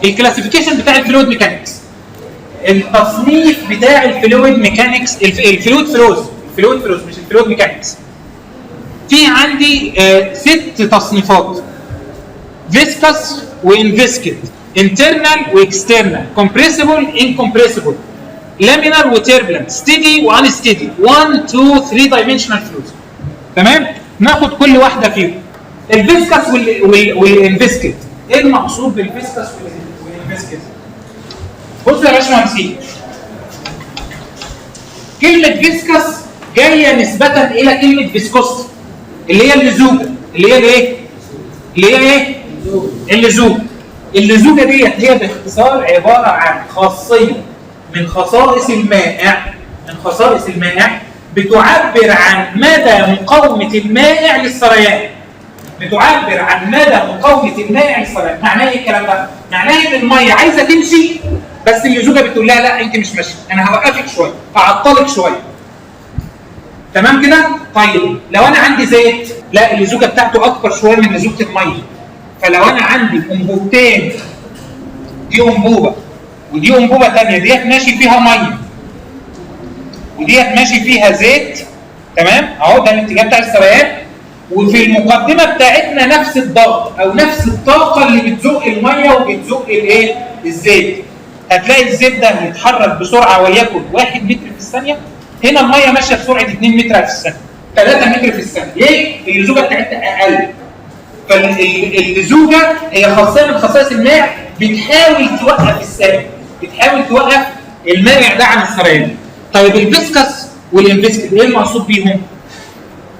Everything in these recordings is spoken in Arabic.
الكلاسيفيكيشن بتاع الفلويد ميكانكس، التصنيف بتاع الفلويد ميكانكس، الفلويد فلوز مش الفلويد ميكانكس. في عندي 6 تصنيفات: فيسكس وانفيسكت، انترنال واكسترنال، كومبريسيبل انكمبريسيبل، لامينار وتيربلنت، ستيدي وان ستيدي، 1 2 3 دايمنشنال فلوز. تمام؟ ناخد كل واحده فيهم. الفيسكس والانفيسكت. ايه المقصود بالفيسكس والانفيسكت؟ بصوا يا باشمهندسين، كلمه فيسكس جايه نسبه الى كلمه فيسكوستي اللي هي اللزوجه، اللي هي الايه؟ اللي هي ايه؟ اللزوجه. اللزوجه ديت هي باختصار عباره عن خاصيه من خصائص المائع، بتعبر عن مدى مقاومه المائع للسريان. بتعبر عن مدى مقاومه المائع للسريان. معناه ايه الكلام ده؟ معناه ان الميه عايزه تمشي بس اللزوجه بتقول لها لا انت مش ماشيه، انا هوقفك شويه، هعطلك شويه. تمام كده؟ طيب لو انا عندي زيت، لا اللزوجه بتاعته اكبر شويه من لزوجه الميه. فلو انا عندي انبوبتين، دي انبوبه ودي انبوبه ثانيه، ديت ماشي فيها ميه وديت ماشي فيها زيت، تمام؟ اهو ده الاتجاه بتاع السريان، وفي المقدمه بتاعتنا نفس الضغط او نفس الطاقه اللي بتزق الميه وبتزق الايه؟ الزيت. هتلاقي الزيت ده يتحرك بسرعه وليكن 1 متر في الثانيه، هنا الميه ماشيه بسرعه 2 متر في الثانيه، 3 متر في الثانيه. ليه؟ اللزوجه بتاعتها اقل. فاللزوجه هي خاصيه من خصائص المائع، بتحاول توقف السائل، بتحاول توقف المائع ده عن السريان. طيب الفيسكس والانفيسكت ايه المقصود بيهم؟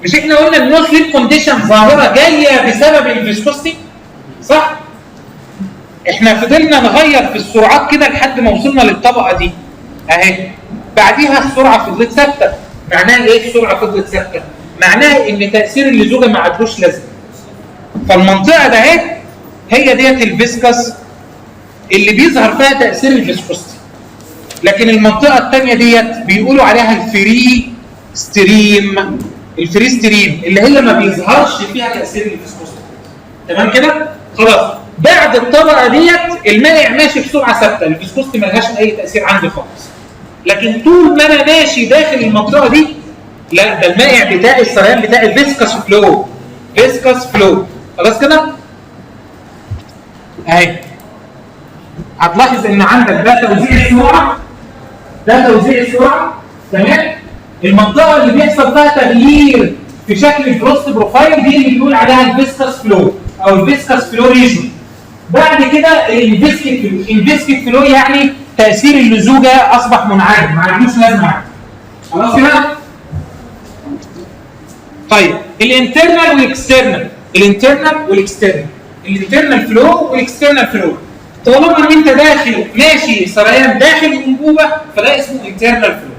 مش احنا قلنا النو سليب كونديشن ظاهره جايه بسبب الفيسكوستي؟ صح؟ احنا فضلنا نغير في السرعات كده لحد ما وصلنا للطبقه دي اهي. بعديها السرعه فضلت ثابته. معناها ايه السرعه فضلت ثابته؟ معناها ان تاثير اللزوجه ما عادلوش لازمه. فالمنطقه ده اهي هي ديت الفيسكس اللي بيظهر فيها تاثير الفيسكوستي. لكن المنطقه الثانيه ديت بيقولوا عليها الفري ستريم. الفري ستريم اللي هي ما بيظهرش فيها تاثير الفيسكوستي. تمام كده؟ خلاص. بعد الطبقه ديت المائع ماشي بسرعه ثابته، الفيسكوستي ملهاش اي تاثير عندي خالص. لكن طول ما انا ماشي داخل المنطقه دي، لا ده المائع بتاعي السريان بتاعي فيسكس فلو. فيسكس فلو. خلاص كده؟ اهي. هتلاحظ ان عندك ده توزيع السرعه، ده توزيع السرعه، تمام؟ المنطقه اللي بيحصل فيها تغيير في شكل الفروست بروفايل دي اللي بنقول عليها الفيسكس فلو او الفيسكس فلو ريجن. بعد كده الانفيسكت فلو. الانفيسكت فلو يعني تاثير اللزوجه اصبح منعدم، ما عندوش لازمه. خلاص كده؟ طيب الانترنال والاكسترنال. الانترنال فلو والاكسترنال فلو. طالما ان انت داخل ماشي سريان داخل الانبوبه فده اسمه انترنال فلو.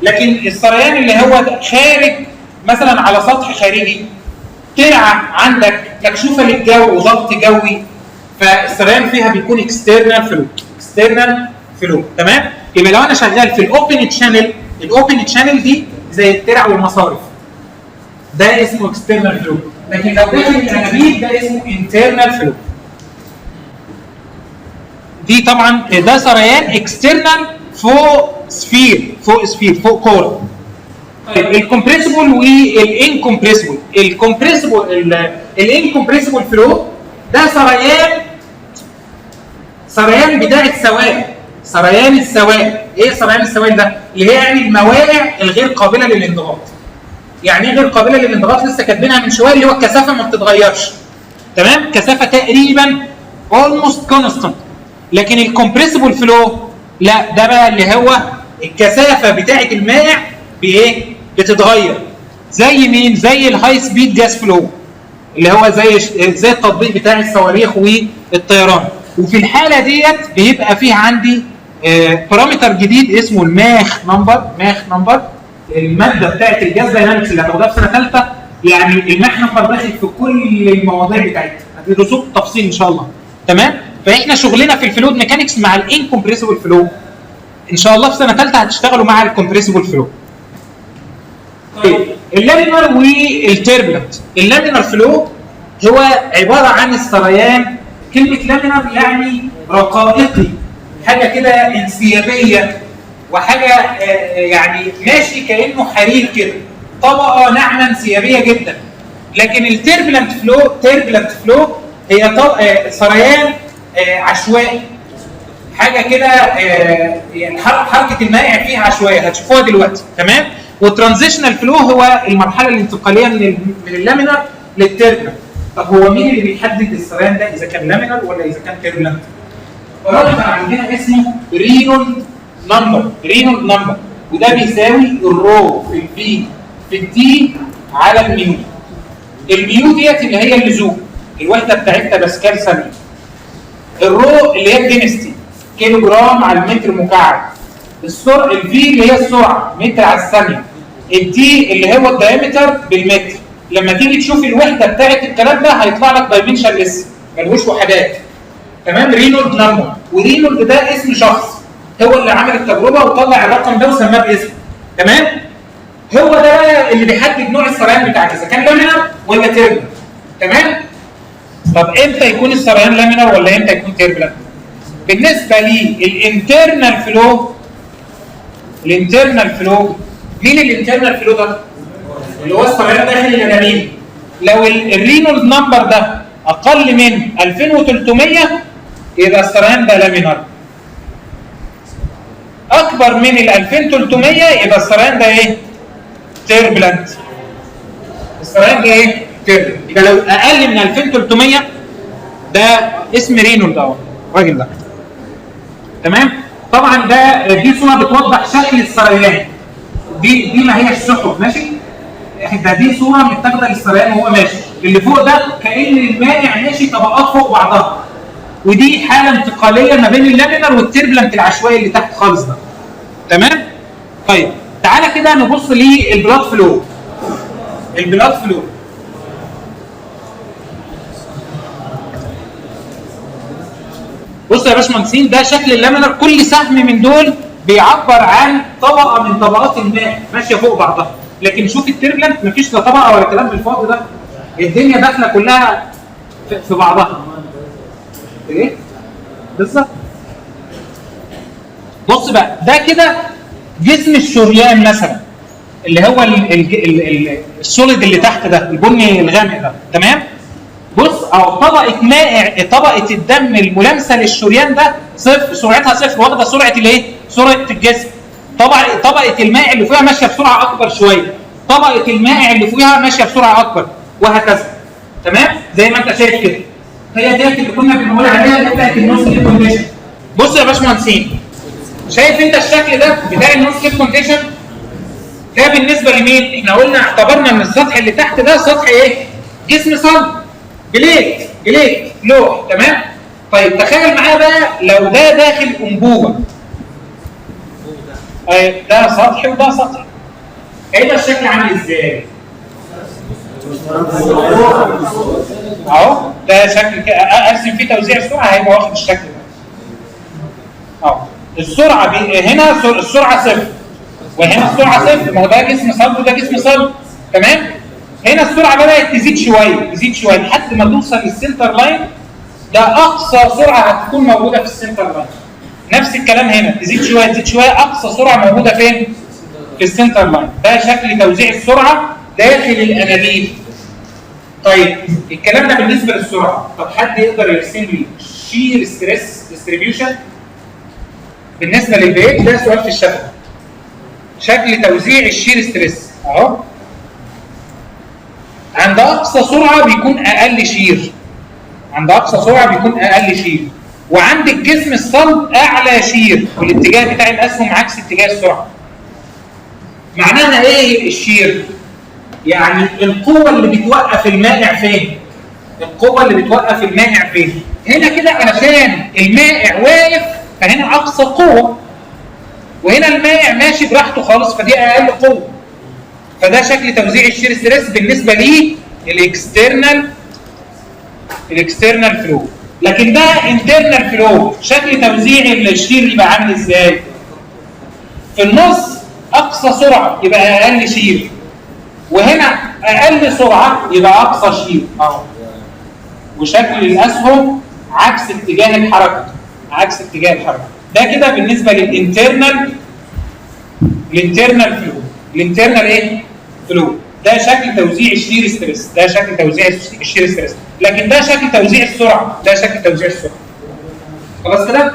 لكن السريان اللي هو خارج مثلا على سطح خارجي، ترعه عندك مكشوفه للجو وضغط جوي، فالسريان فيها بيكون اكسترنال فلو. تمام؟ يبقى لو انا شغال في الاوبن تشانل دي زي الترع والمصارف، ده اسمه اكسترنال فلو. لكن لو داخل الانابيب ده اسمه انترنال فلو. دي طبعا ده سريان اكسترنال فوق سفير، فوق كوره. طيب الكمبريسبل والانكمبريسبل. الانكمبريسبل فلو ده سريان بتاع السوائل. سريان السوائل. ايه سريان السوائل ده؟ اللي هي يعني الموائع الغير قابله للانضغاط. يعني ايه غير قابله للانضغاط؟ لسه كاتبينها من شويه، اللي هو الكثافه ما بتتغيرش. تمام؟ كثافه تقريبا almost constant. لكن الكمبريسبل فلو لا، ده بقى اللي هو الكثافه بتاعه المائع بايه؟ بتتغير. زي مين؟ زي الهاي سبيد جاس فلو، اللي هو زي التطبيق بتاع الصواريخ والطيران. وفي الحاله ديت بيبقى فيه عندي بارامتر جديد اسمه الماخ نمبر. الماده بتاعه الجاز داينامكس اللي هتاخدها في سنه ثالثه، يعني الماخ نمبر داخل في كل المواضيع بتاعتها، هتدرسوه بالتفصيل ان شاء الله. تمام؟ فاحنا شغلنا في الفلويد ميكانكس مع الانكمبريسبل فلو. ان شاء الله في سنه ثالثه هتشتغلوا مع الكمبريسبل فلو. طيب اللامينر والتيربلنت. اللامينر فلو هو عباره عن السريان. كلمه لامينر يعني رقائقي، حاجه كده انسيابيه، وحاجه يعني ماشي كانه حرير كده، طبقه ناعمه انسيابيه جدا. لكن التربلنت فلو هي سريان عشوائي، حاجه كده يعني حركه المائع فيها عشوائيه، هتشوفوها دلوقتي. تمام. والترانزيشنال فلو هو المرحله الانتقاليه من اللامينر للتربلنت. طب هو مين اللي بيحدد السريان ده اذا كان لامينر ولا اذا كان تربلنت؟ الراجل عندنا اسمه رينولد نمبر، وده بيساوي الرو في البي في التي على الميو. الميو ديت اللي هي اللزوم، الوحده بتاعتها باسكال ثانيه. الرو اللي هي الدينستي، كيلو جرام على المتر مكعب. الفي اللي هي السرعه، متر على الثانيه. التي اللي هو الدايمتر بالمتر. لما تيجي تشوف الوحده بتاعت الكلام ده هيطلع لك دايمنشن لسه ملوش وحدات. تمام. رينولد نمبر، ورينولد ده اسم شخص هو اللي عمل التجربه وطلع الرقم ده وسماه باسمه. تمام. هو ده بقى اللي بيحدد نوع السريان بتاعك اذا كان لامينر ولا تيربلنت. تمام. طب امتى يكون السريان لامينر ولا امتى يكون تيربلنت؟ بالنسبه لي الانترنال فلو، مين الانترنال فلو ده؟ اللي هو السريان داخل الانابيب. لو الرينولد نمبر ده اقل من 2300 يبقى السريان ده لامينر. اكبر من 2300 يبقى السريان ده ايه؟ تيربلنت. السريان ده ايه؟ تيربلنت. يبقى لو اقل من 2300 ده اسم رينولد اهو الراجل ده. تمام. طبعا دي صوره بتوضح شكل السريان. دي ما هي السحب ماشي؟ دي صوره متاخده للسريان وهو ماشي. اللي فوق ده كأن المائع ماشي طبقات فوق بعضها. ودي حاله انتقاليه ما بين اللامينر والتيربلنت العشوائي اللي تحت خالص ده. تمام؟ طيب تعالى كده نبص للبلاد فلو. بص يا باشمهندسين، ده شكل اللامينر. كل سهم من دول بيعبر عن طبقه من طبقات الماء ماشيه فوق بعضها. لكن شوف التيربلنت مفيش لا طبقه ولا كلام بالفاضي ده. الدنيا داخله كلها في بعضها. ايه؟ بالظبط. بص بقى، ده كده جسم الشريان مثلا، اللي هو السوليد اللي تحت ده، البني الغامق ده. تمام؟ بص، او طبقه الدم الملامسه للشريان ده صفر، سرعتها صفر، واخده سرعه الايه؟ سرعه الجسم. طبقه المائع اللي فيها ماشيه بسرعه اكبر شويه، طبقه المائع اللي فيها ماشيه بسرعه اكبر، وهكذا. تمام؟ زي ما انت شايف كده. هي ديت اللي كنا بنقول عليها اللي بتاعت النو سليب كونديشن. بص يا باشمهندسين، شايف انت الشكل ده بتاع النو سليب كونديشن؟ ده بالنسبه لمين؟ احنا قلنا اعتبرنا ان السطح اللي تحت ده سطح ايه؟ جسم صلب، بليت لوح. تمام؟ طيب تخيل معايا بقى لو ده داخل انبوبه. ده سطحي وده سطحي. هيبقى الشكل عامل ازاي؟ اهو ده شكل كده. ارسم فيه توزيع السرعه هيبقى واخد الشكل ده. اهو السرعه هنا السرعه صفر، وهنا السرعه صفر. ما هو ده جسم صلب وده جسم صلب. تمام؟ هنا السرعه بدات تزيد شويه لحد ما توصل للسنتر لاين. ده اقصى سرعه هتكون موجوده في السنتر لاين. نفس الكلام هنا، تزيد شويه، اقصى سرعه موجوده فين؟ في السنتر لاين. ده شكل توزيع السرعه داخل الانابيب. طيب الكلام ده بالنسبه للسرعه. طب حد يقدر يرسم لي شير ستريس ديستريبيوشن بالنسبه للبيت؟ ده سؤال في الشفوي. شكل توزيع الشير ستريس اهو. عند اقصى سرعه بيكون اقل شير، وعند الجسم الصلب اعلى شير، والاتجاه بتاع الاسهم عكس اتجاه السرعه. معناها ايه الشير؟ يعني القوه اللي بتوقف المائع فين؟ هنا كده علشان المائع واقف فهنا اقصى قوه، وهنا المائع ماشي براحته خالص فدي اقل قوه. فده شكل توزيع الشير ستريس بالنسبه لي الاكسترنال فلو. لكن ده انترنال فلو، شكل توزيع الشير يبقى عامل ازاي؟ في النص اقصى سرعه يبقى اقل شير، وهنا اقل سرعه يبقى اقصى شير اهو. وشكل الاسهم عكس اتجاه الحركه. عكس اتجاه الحركه. ده كده بالنسبه للانترنال فلو. الانترنال ايه؟ فلو. ده شكل توزيع الشير ستريس، ده شكل توزيع الشير ستريس، لكن ده شكل توزيع السرعه، ده شكل توزيع السرعه. خلاص كده؟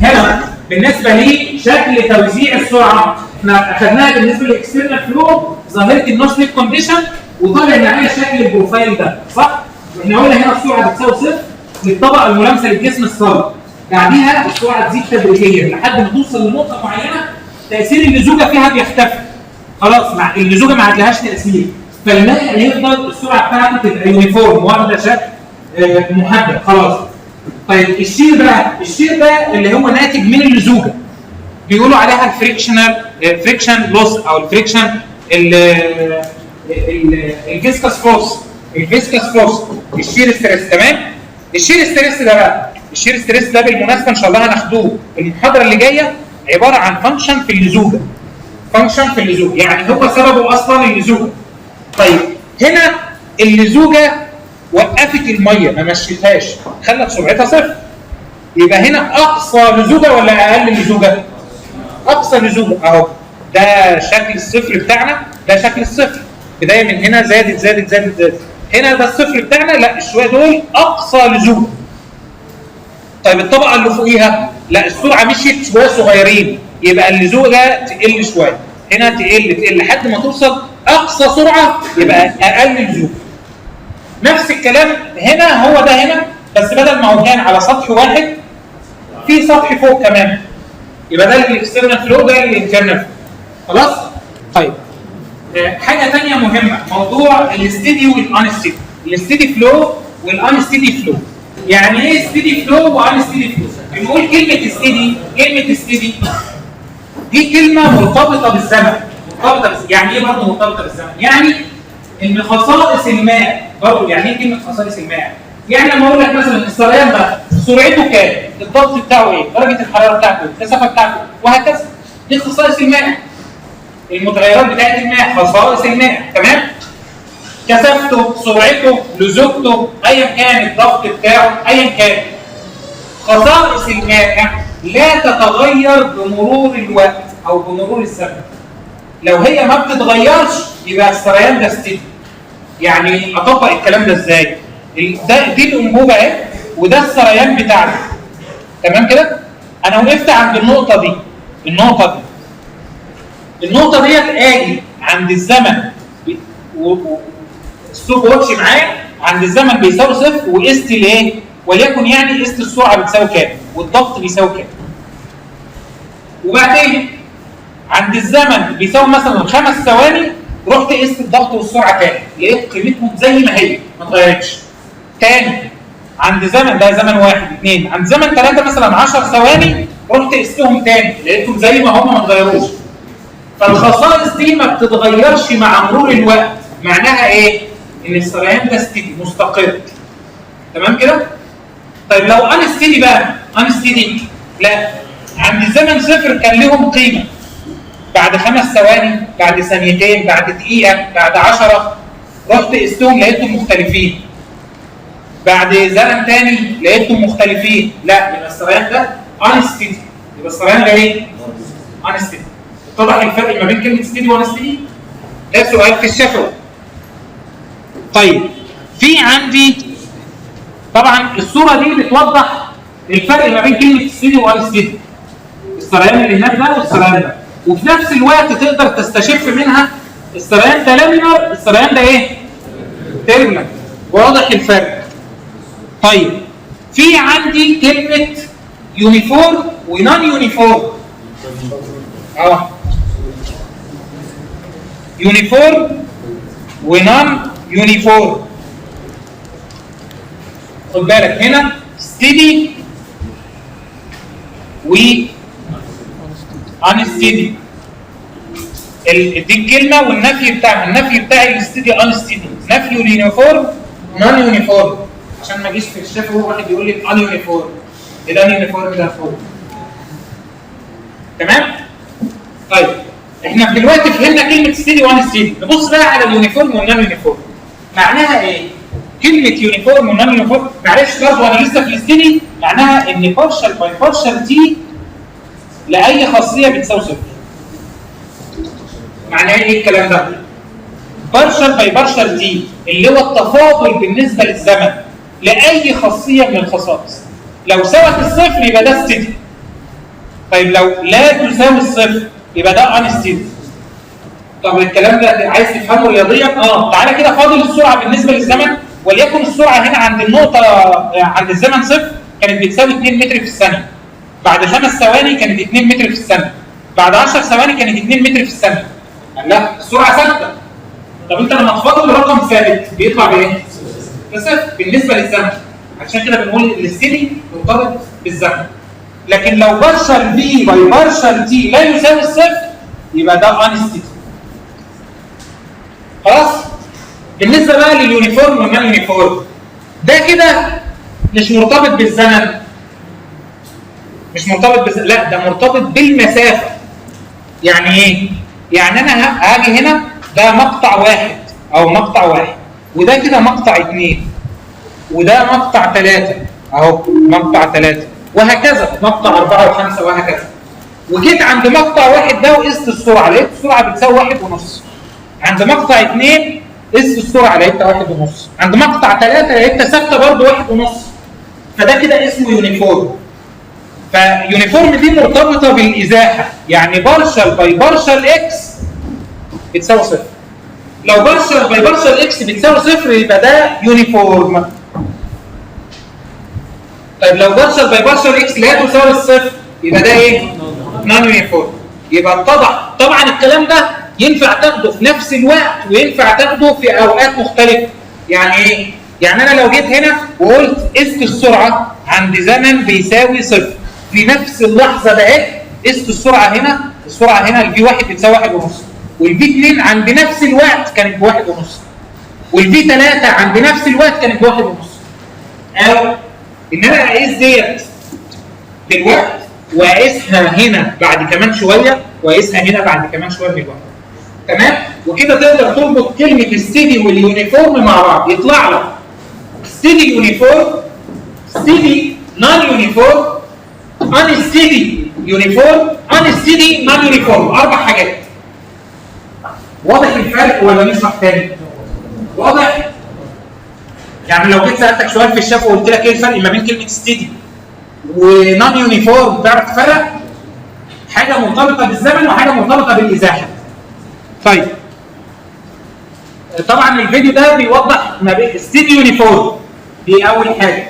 هنا بالنسبه لشكل توزيع السرعه احنا اخذناها بالنسبه للاكسترنال فلو ظاهره النو سليب كونديشن، وطالع معايا شكل البروفايل ده صح؟ احنا قلنا هنا السرعه بتساوي صفر للطبقه الملامسه للجسم الصلب، بعديها السرعه تزيد تدريجيا لحد ما توصل لنقطه معينه تاثير اللزوجه فيها بيختفي. خلاص مع اللزوجه ما عادلهاش تاثير، فالمائع هيفضل السرعه بتاعته تبقى يونيفورم واخده شكل محدد خلاص. طيب الشير ده اللي هو ناتج من اللزوجه بيقولوا عليها الفريكشن لوس او الفريكشن الفيسكاس فورس. الشير ستريس. تمام. الشير ستريس ده بالمناسبه ان شاء الله هناخدوه المحاضره اللي جايه، عباره عن فانكشن في اللزوجه. يعني هو سببه اصلا اللزوجه. طيب هنا اللزوجه وقفت الميه ما مشيتهاش، خلت سرعتها صفر. يبقى هنا اقصى لزوجه ولا اقل لزوجه؟ اقصى لزوجه اهو. ده شكل الصفر بتاعنا، ده شكل الصفر. بدايه من هنا زادت. هنا ده الصفر بتاعنا، لا الشويه دول اقصى لزوجه. طيب الطبقه اللي فوقيها لا السرعه مشيت شويه صغيرين، يبقى اللزوجه تقل شويه. هنا تقل لحد ما توصل اقصى سرعه يبقى اقل لزوجه. نفس الكلام هنا، هو ده هنا بس بدل ما هو كان على سطح واحد في سطح فوق كمان، يبقى ده الاكسترنال فلو ده الانترنال فلو. خلاص؟ طيب حاجه ثانيه مهمه، موضوع الستيدي والانستيدي. الستيدي فلو والانستيدي فلو. يعني ايه ستيدي فلو وانستيدي فلو؟ بنقول كلمه ستيدي دي كلمه مرتبطه بالزمن. يعني ايه برضه مرتبطه بالزمن؟ يعني ان خصائص الماء برضه. يعني ايه كلمه خصائص الماء؟ يعني لما اقول لك مثلا السريان ده سرعته كام؟ الضغط بتاعه ايه؟ درجه الحراره بتاعته، الكثافه بتاعته، وهكذا. دي خصائص الماء. المتغيرات بتاعت الماء، خصائص الماء. تمام؟ كثافته، سرعته، لزوجته، ايا كان الضغط بتاعه، ايا كان. خصائص الماء لا تتغير بمرور الوقت او بمرور الزمن. لو هي ما بتتغيرش يبقى السريان ده ستيدي. يعني اطبق الكلام ده ازاي؟ دي الانبوبه اهي وده السريان بتاعنا. تمام كده؟ انا وقفت عند النقطه دي. النقطه ديت اجي عند الزمن الستوب واتش معايا عند الزمن بيساوي صفر، وقست الايه؟ وليكن يعني قست السرعه بتساوي كام؟ والضغط بيساوي كام؟ وبعدين عند الزمن بيساوي مثلا 5 ثواني، رحت قست الضغط والسرعه تاني، لقيت قيمتهم زي ما هي ما اتغيرتش. تاني عند زمن ده زمن 1 2، عند زمن 3 مثلا 10 ثواني، رحت قستهم تاني لقيتهم زي ما هم ما اتغيروش. فالخصائص دي ما بتتغيرش مع مرور الوقت. معناها ايه؟ ان السريان ده ستيدي مستقر. تمام كده؟ طيب لو انستيدي بقى، انستيدي لا، عند الزمن صفر كان لهم قيمه. بعد 5 ثواني، بعد ثانيتين، بعد دقيقه، بعد 10 رحت قستهم لقيتهم مختلفين. بعد زمن تاني لقيتهم مختلفين. لا، يبقى السريان ده انستيدي. يبقى السريان ده ايه؟ انستيدي. اتضح الفرق ما بين كلمه ستيدي وانستيدي؟ ده سؤال في الشفوي. طيب في عندي طبعا الصوره دي بتوضح الفرق ما بين كلمه ستيدي وانستيدي. السريان اللي هناك ده والسريان ده، وفي نفس الوقت تقدر تستشف منها السريان ده لامينر، السريان ده ايه؟ تيرمينال. واضح الفرق. طيب في عندي كلمه يونيفورم ونون يونيفورم. يونيفورم ونون يونيفورم. خد بالك هنا ستيدي و انستيدي. دي الكلمه والنفي بتاعها. النفي بتاعي الستيدي انستيدي، نفي اليونيفورم نون يونيفورم. عشان ما اجيش في الشفوي واحد يقول لي ان يونيفورم. الان يونيفورم ده فوق. تمام؟ طيب احنا دلوقتي فهمنا كلمه ستيدي وانستيدي. نبص بقى على اليونيفورم والنون يونيفورم. معناها ايه؟ كلمه يونيفورم ونون يونيفورم معلش برضه انا لسه في الاستدي معناها ان بارشال باي بارشال تي لاي خاصيه بتساوي صفر. معناه ايه الكلام ده؟ بارشال باي بارشال تي اللي هو التفاضل بالنسبه للزمن لاي خاصيه من الخصائص. لو ساوت الصفر يبقى ده ستيدي. طيب لو لا تساوي الصفر يبقى ده ان ستيدي. طب الكلام ده عايز تفهمه رياضيا؟ تعالى كده فاضل السرعه بالنسبه للزمن، وليكن السرعه هنا عند النقطه عند الزمن صفر كانت بتساوي 2 متر في الثانيه. بعد 5 ثواني كانت 2 متر في الثانيه. بعد 10 ثواني كانت 2 متر في الثانيه. لا السرعه ثابته. طب انت لما تفاضل رقم ثابت بيطلع بايه؟ بصفر بالنسبه للزمن. عشان كده بنقول الاستدي مرتبط بالزمن. لكن لو بارشال في باي بارشال تي لا يساوي الصفر يبقى ده ان ستيدي. خلاص؟ بالنسبه بقى لليونيفورم والنون يونيفورم ده كده مش مرتبط بالزمن. مش مرتبط بالزمن، لا ده مرتبط بالمسافه. يعني ايه؟ يعني انا هاجي هنا ده مقطع واحد او مقطع واحد، وده كده مقطع اثنين، وده مقطع ثلاثه اهو مقطع ثلاثه، وهكذا مقطع 4 و5 وهكذا. وجيت عند مقطع واحد ده وقست السرعه، لقيت السرعه بتساوي 1.5. عند مقطع 2 قست السرعه لقيتها 1.5. عند مقطع 3 لقيتها ثابته برضه 1.5. فده كده اسمه يونيفورم. فيونيفورم دي مرتبطه بالازاحه، يعني بارشال باي بارشال اكس بتساوي صفر. لو بارشال باي بارشال اكس بتساوي صفر يبقى ده يونيفورم. طيب لو بارشال باي بارشال اكس لا تساوي الصفر يبقى ده ايه؟ نون يونيفورم. يبقى اتضح. طبعا الكلام ده ينفع تاخده في نفس الوقت وينفع تاخده في اوقات مختلفه. يعني ايه؟ يعني انا لو جيت هنا وقلت قست السرعه عند زمن بيساوي صفر، في نفس اللحظه ده قست السرعه هنا، السرعه هنا الفي 1 بتساوي 1.5، والفي 2 عند نفس الوقت كانت ب 1.5، والفي 3 عند نفس الوقت كانت ب 1.5. او ان انا اقيس ديت بالوقت واقيسها هنا بعد كمان شويه واقيسها هنا بعد كمان شويه بالوقت. تمام؟ وكده تقدر تربط كلمه الستيدي واليونيفورم مع بعض، يطلع لك ستيدي يونيفورم، ستيدي نون يونيفورم، ان ستيدي يونيفورم، ان ستيدي نون يونيفورم. 4 حاجات. واضح الفرق ولا نشرح تاني؟ واضح؟ يعني لو جيت سالتك سؤال في الشفا وقلت لك ايه الفرق ما بين كلمه ستيدي ونون يونيفورم تعرف تفرق؟ حاجه مرتبطه بالزمن وحاجه مرتبطه بالازاحه. طيب طبعا الفيديو ده بيوضح ما بين ستيدي يونيفورم دي اول حاجه،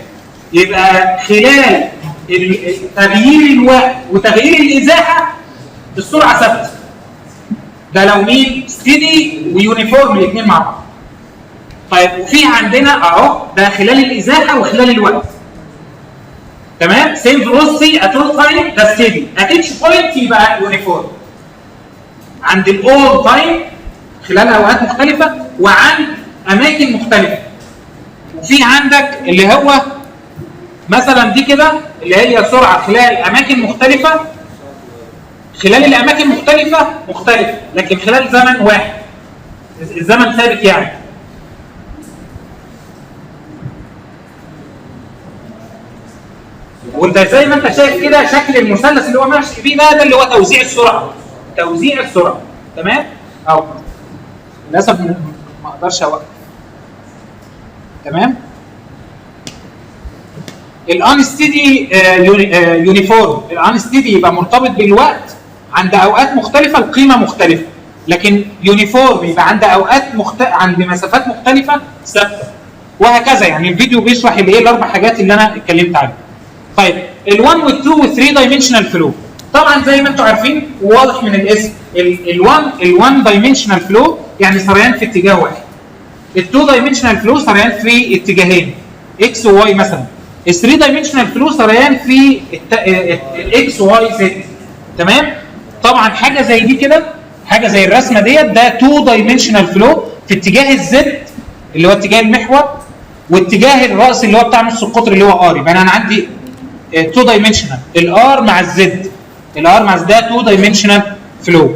يبقى خلال تغيير الوقت وتغيير الازاحه السرعه ثابته. ده لو مين؟ ستيدي ويونيفورم الاثنين مع بعض. طيب وفي عندنا اهو ده خلال الازاحه وخلال الوقت. تمام؟ سيم فيلوسيتي ات اول تايم ده ستيدي، ات اتش بوينت يبقى يونيفورم. عند الاول تايم خلال اوقات مختلفه وعند اماكن مختلفه. وفي عندك اللي هو مثلا دي كده اللي هي سرعه خلال اماكن مختلفه، خلال الاماكن مختلفه مختلفه لكن خلال زمن واحد، الزمن ثابت يعني. وانت زي ما انت شايف كده شكل المثلث اللي هو ماشي فيه ده اللي هو توزيع السرعه. توزيع السرعه. تمام؟ اهو للاسف ما اقدرش اوقف. تمام؟ الانستيدي يونيفورم، الانستيدي يبقى مرتبط بالوقت عند اوقات مختلفه القيمه مختلفه، لكن يونيفورم يبقى عند اوقات عند مسافات مختلفه ثابته، وهكذا. يعني الفيديو بيشرح الايه الاربع حاجات اللي انا اتكلمت عنها. طيب ال1 وال2 وال3 دايمنشنال فلو، طبعا زي ما انتم عارفين وواضح من الاسم ال1 دايمنشنال فلو يعني سريان في اتجاه واحد. ال2 دايمنشنال فلو سريان في اتجاهين اكس وواي مثلا. ال3 دايمنشنال فلو سريان في الاكس واي زد. تمام؟ طبعا حاجه زي دي كده، حاجه زي الرسمه ديت، ده 2 دايمنشنال فلو في اتجاه الزد اللي هو اتجاه المحور، واتجاه الراس اللي هو بتاع نص القطر اللي هو ار. يبقى انا عندي 2 دايمنشنال الار مع الزد، الار مع الزد ده 2 دايمنشنال فلو.